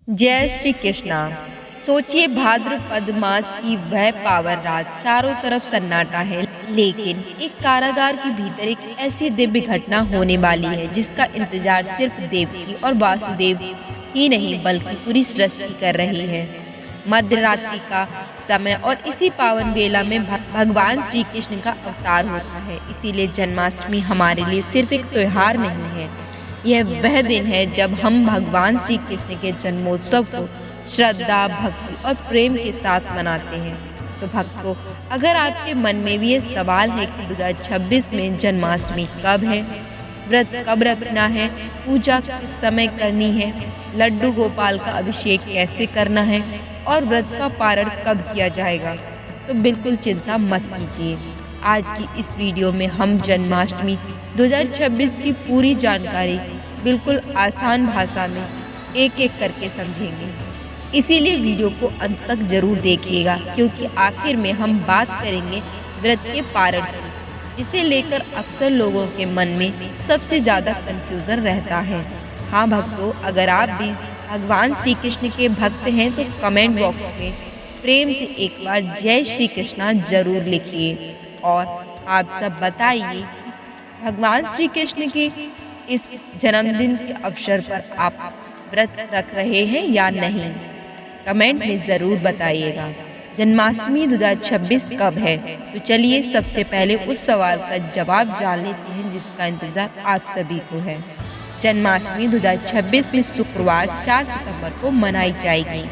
जय श्री कृष्णा। सोचिए, भाद्रपद मास की वह पावन रात, चारों तरफ सन्नाटा है, लेकिन एक कारागार के भीतर एक ऐसी दिव्य घटना होने वाली है जिसका इंतजार सिर्फ देवकी और वासुदेव ही नहीं बल्कि पूरी सृष्टि कर रही है। मध्य रात्रि का समय और इसी पावन बेला में भगवान श्री कृष्ण का अवतार होता है। इसीलिए जन्माष्टमी हमारे लिए सिर्फ एक त्योहार नहीं है, यह वह दिन है जब हम भगवान श्री कृष्ण के जन्मोत्सव को श्रद्धा, भक्ति और प्रेम के साथ मनाते हैं। तो भक्तों, अगर आपके मन में भी ये सवाल है कि 2026 में जन्माष्टमी कब है, व्रत कब रखना है, पूजा किस समय करनी है, लड्डू गोपाल का अभिषेक कैसे करना है और व्रत का पारण कब किया जाएगा, तो बिल्कुल चिंता मत कीजिए। आज की इस वीडियो में हम जन्माष्टमी 2026 की पूरी जानकारी बिल्कुल आसान भाषा में एक एक करके समझेंगे। इसीलिए वीडियो को अंत तक जरूर देखिएगा, क्योंकि आखिर में हम बात करेंगे व्रत के पारण की, जिसे लेकर अक्सर लोगों के मन में सबसे ज़्यादा कंफ्यूजन रहता है। हाँ भक्तों, अगर आप भी भगवान श्री कृष्ण के भक्त हैं तो कमेंट बॉक्स में प्रेम से एक बार जय श्री कृष्णा जरूर लिखिए और आप सब बताइए भगवान श्री कृष्ण के इस जन्मदिन के अवसर पर आप व्रत रख रहे हैं या नहीं, कमेंट में ज़रूर बताइएगा। जन्माष्टमी 2026 कब है, तो चलिए सबसे पहले उस सवाल का जवाब जान लेते हैं जिसका इंतज़ार आप सभी को है। जन्माष्टमी 2026 में शुक्रवार 4 सितंबर को मनाई जाएगी।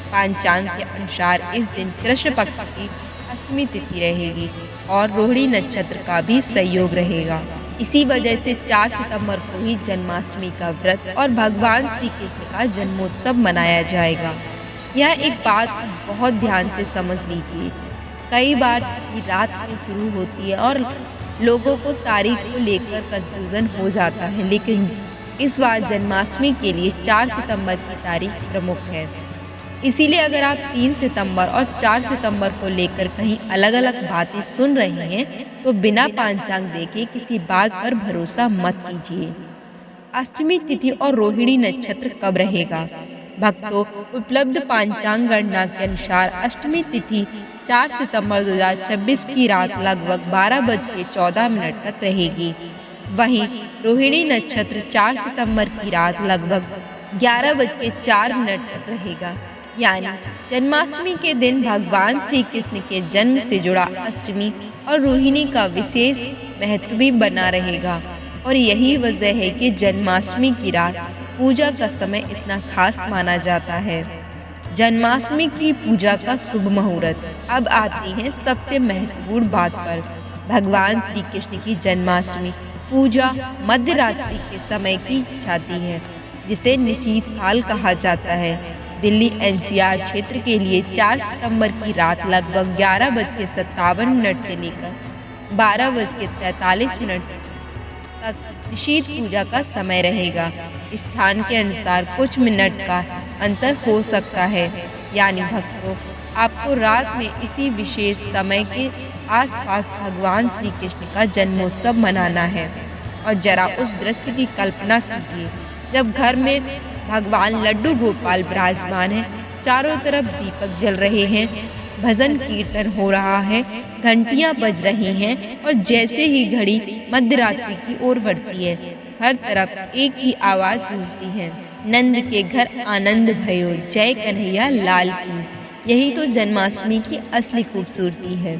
पंचांग के अनुसार इस दिन कृष्ण पक्ष की अष्टमी तिथि रहेगी और रोहिणी नक्षत्र का भी संयोग रहेगा। इसी वजह से 4 सितंबर को ही जन्माष्टमी का व्रत और भगवान श्री कृष्ण का जन्मोत्सव मनाया जाएगा। यह एक बात बहुत ध्यान से समझ लीजिए, कई बार ये रात में शुरू होती है और लोगों को तारीख को लेकर कंफ्यूजन हो जाता है, लेकिन इस बार जन्माष्टमी के लिए 4 सितंबर की तारीख प्रमुख है। इसीलिए अगर आप 3 सितंबर और 4 सितंबर को लेकर कहीं अलग अलग बातें सुन रहे हैं तो बिना पंचांग देखे किसी बात पर भरोसा मत कीजिए। अष्टमी तिथि और रोहिणी नक्षत्र कब रहेगा? भक्तों, उपलब्ध पंचांग गणना के अनुसार अष्टमी तिथि 4 सितंबर 2026 की रात लगभग 12:14 तक रहेगी। वहीं रोहिणी नक्षत्र 4 सितंबर की रात लगभग 11:04 तक रहेगा। यानी जन्माष्टमी के दिन भगवान श्री कृष्ण के जन्म से जुड़ा अष्टमी और रोहिणी का विशेष महत्व भी बना रहेगा। और यही वजह है कि जन्माष्टमी की रात पूजा का समय इतना खास माना जाता है। जन्माष्टमी की पूजा का शुभ मुहूर्त। अब आती है सबसे महत्वपूर्ण बात पर। भगवान श्री कृष्ण की जन्माष्टमी पूजा मध्य रात्रि के समय की जाती है, जिसे निशीथ काल कहा जाता है। दिल्ली एनसीआर क्षेत्र के लिए 4 सितंबर की रात लगभग 11:57 से लेकर 12:43 तक निशीथ पूजा का समय रहेगा। स्थान के अनुसार कुछ मिनट का अंतर हो सकता है। यानी भक्तों, आपको रात में इसी विशेष समय के आसपास भगवान श्री कृष्ण का जन्मोत्सव मनाना है। और जरा उस दृश्य की कल्पना कीजिए जब घर में भगवान लड्डू गोपाल विराजमान है, चारों तरफ दीपक जल रहे हैं, भजन कीर्तन हो रहा है, घंटियां बज रही हैं और जैसे ही घड़ी मध्य रात्रि की ओर बढ़ती है, हर तरफ एक ही आवाज गूंजती है, नंद के घर आनंद भयो, जय कन्हैया लाल की। यही तो जन्माष्टमी की असली खूबसूरती है।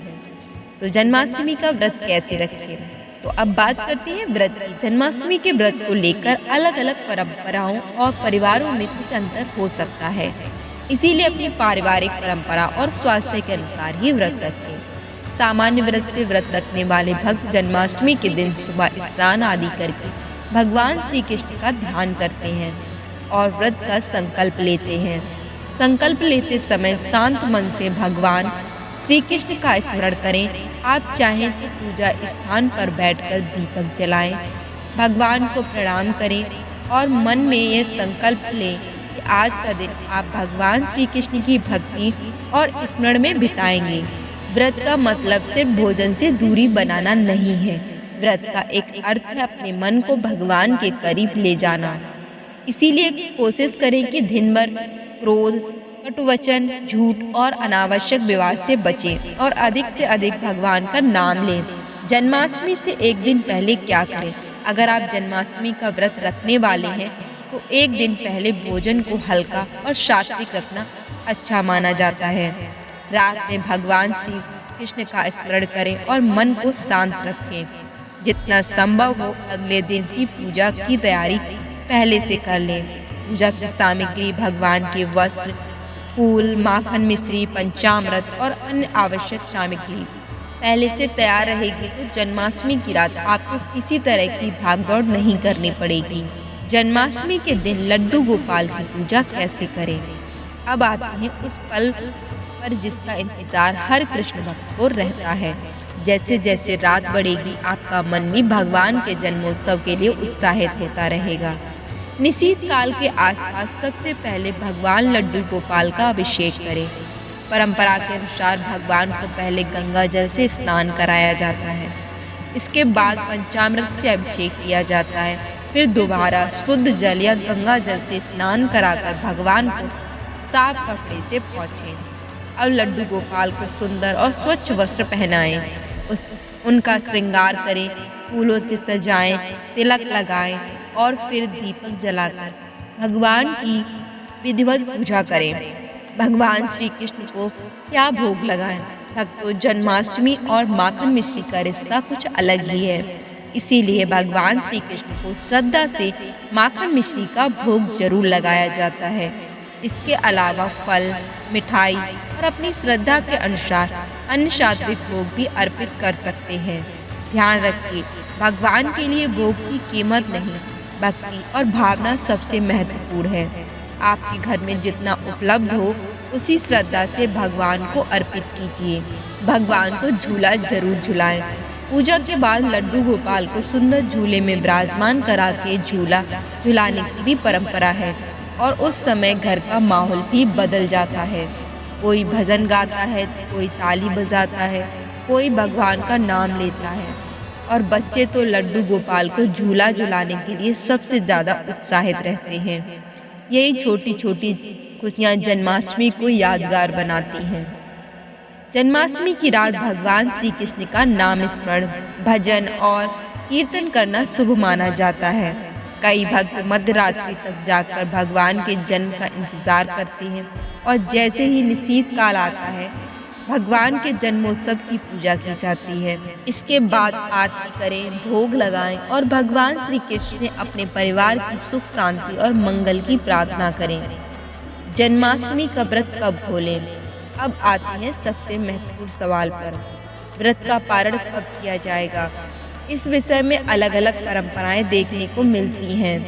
तो जन्माष्टमी का व्रत कैसे रखें, तो अब बात करते हैं व्रत की। जन्माष्टमी के व्रत को लेकर अलग अलग परंपराओं और परिवारों में कुछ अंतर हो सकता है, इसीलिए अपनी पारिवारिक परंपरा और स्वास्थ्य के अनुसार ही व्रत रखें। सामान्य व्रत से व्रत रखने वाले भक्त जन्माष्टमी के दिन सुबह स्नान आदि करके भगवान श्री कृष्ण का ध्यान करते हैं और व्रत का संकल्प लेते हैं। संकल्प लेते समय शांत मन से भगवान श्री कृष्ण का स्मरण करें। आप चाहें तो पूजा स्थान पर बैठकर दीपक जलाएं, भगवान को प्रणाम करें और मन में यह संकल्प लें कि आज का दिन आप भगवान श्री कृष्ण की भक्ति और स्मरण में बिताएंगे। व्रत का मतलब सिर्फ भोजन से दूरी बनाना नहीं है। व्रत का एक अर्थ है अपने मन को भगवान के करीब ले जाना। इसीलिए कोशिश करें कि दिन भर क्रोध, कटुवचन, झूठ और अनावश्यक विवाद से बचें और अधिक से अधिक भगवान का नाम लें। जन्माष्टमी से एक दिन पहले क्या करें? अगर आप जन्माष्टमी का व्रत रखने वाले हैं तो एक दिन पहले भोजन को हल्का और सात्विक रखना अच्छा माना जाता है। रात में भगवान श्री कृष्ण का स्मरण करें और मन को शांत रखें। जितना संभव हो अगले दिन की पूजा की तैयारी पहले से कर लें। पूजा की सामग्री भगवान के वस्त्र, फूल, माखन, मिश्री, पंचामृत और अन्य आवश्यक सामग्री पहले से तैयार रहेगी तो जन्माष्टमी की रात आपको किसी तरह की भागदौड़ नहीं करनी पड़ेगी। जन्माष्टमी के दिन लड्डू गोपाल की पूजा कैसे करें? अब आते हैं उस पल पर जिसका इंतजार हर कृष्ण भक्त को रहता है। जैसे जैसे रात बढ़ेगी आपका मन भी भगवान के जन्मोत्सव के लिए उत्साहित होता रहेगा। निशीथ काल के आसपास सबसे पहले भगवान लड्डू गोपाल का अभिषेक करें। परंपरा के अनुसार भगवान को पहले गंगा जल से स्नान कराया जाता है। इसके बाद पंचामृत से अभिषेक किया जाता है। फिर दोबारा शुद्ध जल या गंगा जल से स्नान कराकर भगवान को साफ कपड़े से पोंछें। अब लड्डू गोपाल को सुंदर और स्वच्छ वस्त्र पहनाएं, उनका श्रृंगार करें, फूलों से सजाएं, तिलक लगाएं और फिर दीपक जलाकर भगवान की विधिवत पूजा करें। भगवान श्री कृष्ण को क्या भोग लगाएं? भक्तों, जन्माष्टमी और माखन मिश्री का रिश्ता कुछ अलग ही है। इसीलिए भगवान श्री कृष्ण को श्रद्धा से माखन मिश्री का भोग जरूर लगाया जाता है। इसके अलावा फल, मिठाई और अपनी श्रद्धा के अनुसार अन्य सात्विक भोग भी अर्पित कर सकते हैं। ध्यान रखिए, भगवान के लिए भोग की कीमत नहीं, भक्ति और भावना सबसे महत्वपूर्ण है। आपके घर में जितना उपलब्ध हो उसी श्रद्धा से भगवान को अर्पित कीजिए। भगवान को झूला जरूर झुलाएं। पूजा के बाद लड्डू गोपाल को सुंदर झूले में विराजमान करा के झूला झुलाने की भी परंपरा है और उस समय घर का माहौल भी बदल जाता है। कोई भजन गाता है, कोई ताली बजाता है, कोई भगवान का नाम लेता है और बच्चे तो लड्डू गोपाल को झूला झुलाने के लिए सबसे ज़्यादा उत्साहित रहते हैं। यही छोटी छोटी खुशियाँ जन्माष्टमी को यादगार बनाती हैं। जन्माष्टमी की रात भगवान श्री कृष्ण का नाम स्मरण, भजन और कीर्तन करना शुभ माना जाता है। कई भक्त मध्य रात्रि तक जाकर भगवान के जन्म का इंतजार करते हैं और जैसे ही निशीथ काल आता है भगवान के जन्मोत्सव की पूजा की जाती है। इसके बाद आरती करें, भोग लगाएं और भगवान श्री कृष्ण अपने परिवार की सुख शांति और मंगल की प्रार्थना करें। जन्माष्टमी का व्रत कब खोलें? अब आते हैं सबसे महत्वपूर्ण सवाल पर, व्रत का पारण कब किया जाएगा? इस विषय में अलग अलग परंपराएं देखने को मिलती हैं।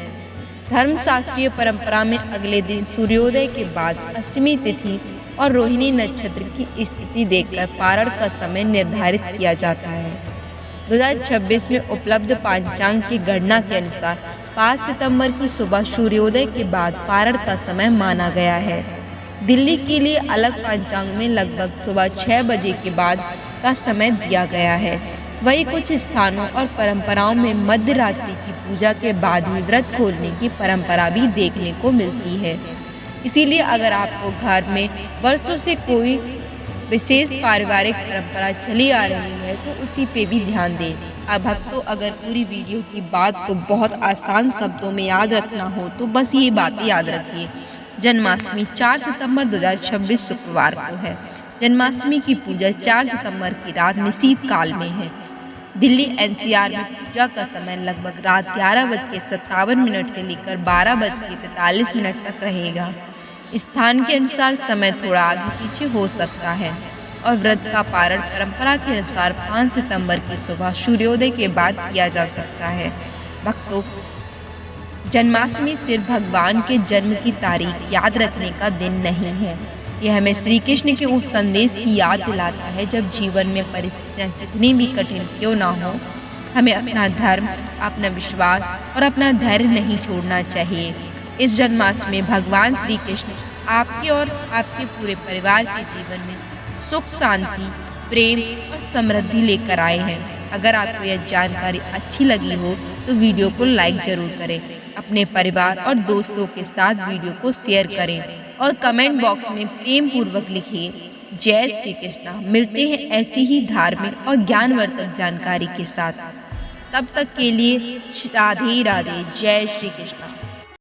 धर्मशास्त्रीय परंपरा में अगले दिन सूर्योदय के बाद अष्टमी तिथि और रोहिणी नक्षत्र की स्थिति देखकर पारण का समय निर्धारित किया जाता है। 2026 में उपलब्ध पांचांग की गणना के अनुसार 5 सितंबर की सुबह सूर्योदय के बाद पारण का समय माना गया है। दिल्ली के लिए अलग पांचांग में लगभग सुबह 6 बजे के बाद का समय दिया गया है। वहीं कुछ स्थानों और परंपराओं में मध्य रात्रि की पूजा के बाद ही व्रत खोलने की परंपरा भी देखने को मिलती है। इसीलिए अगर आपको घर में वर्षों से कोई विशेष पारिवारिक परंपरा चली आ रही है तो उसी पे भी ध्यान दें। अब भक्तों, अगर पूरी वीडियो की बात को बहुत आसान शब्दों में याद रखना हो तो बस ये बातें याद रखिए। जन्माष्टमी 4 सितंबर 2026 शुक्रवार को है। जन्माष्टमी की पूजा 4 सितंबर की रात निशीथ काल में है। दिल्ली एनसीआर में पूजा का समय लगभग रात 11:57 से लेकर 12:43 तक रहेगा। स्थान के अनुसार समय थोड़ा आगे पीछे हो सकता है और व्रत का पारण परंपरा के अनुसार 5 सितंबर की सुबह सूर्योदय के बाद किया जा सकता है। भक्तों, जन्माष्टमी सिर्फ भगवान के जन्म की तारीख याद रखने का दिन नहीं है, यह हमें श्री कृष्ण के उस संदेश की याद दिलाता है जब जीवन में परिस्थितियाँ कितनी भी कठिन क्यों ना हो, हमें अपना धर्म, अपना विश्वास और अपना धैर्य नहीं छोड़ना चाहिए। इस जन्माष्टमी में भगवान श्री कृष्ण आपके और आपके पूरे परिवार के जीवन में सुख, शांति, प्रेम और समृद्धि लेकर आए हैं। अगर आपको यह जानकारी अच्छी लगी हो तो वीडियो को लाइक जरूर करें, अपने परिवार और दोस्तों के साथ वीडियो को शेयर करें और कमेंट बॉक्स में प्रेम पूर्वक लिखिए जय श्री कृष्णा। मिलते हैं ऐसी ही धार्मिक और ज्ञानवर्धक जानकारी के साथ। तब तक के लिए राधे राधे, जय श्री कृष्णा।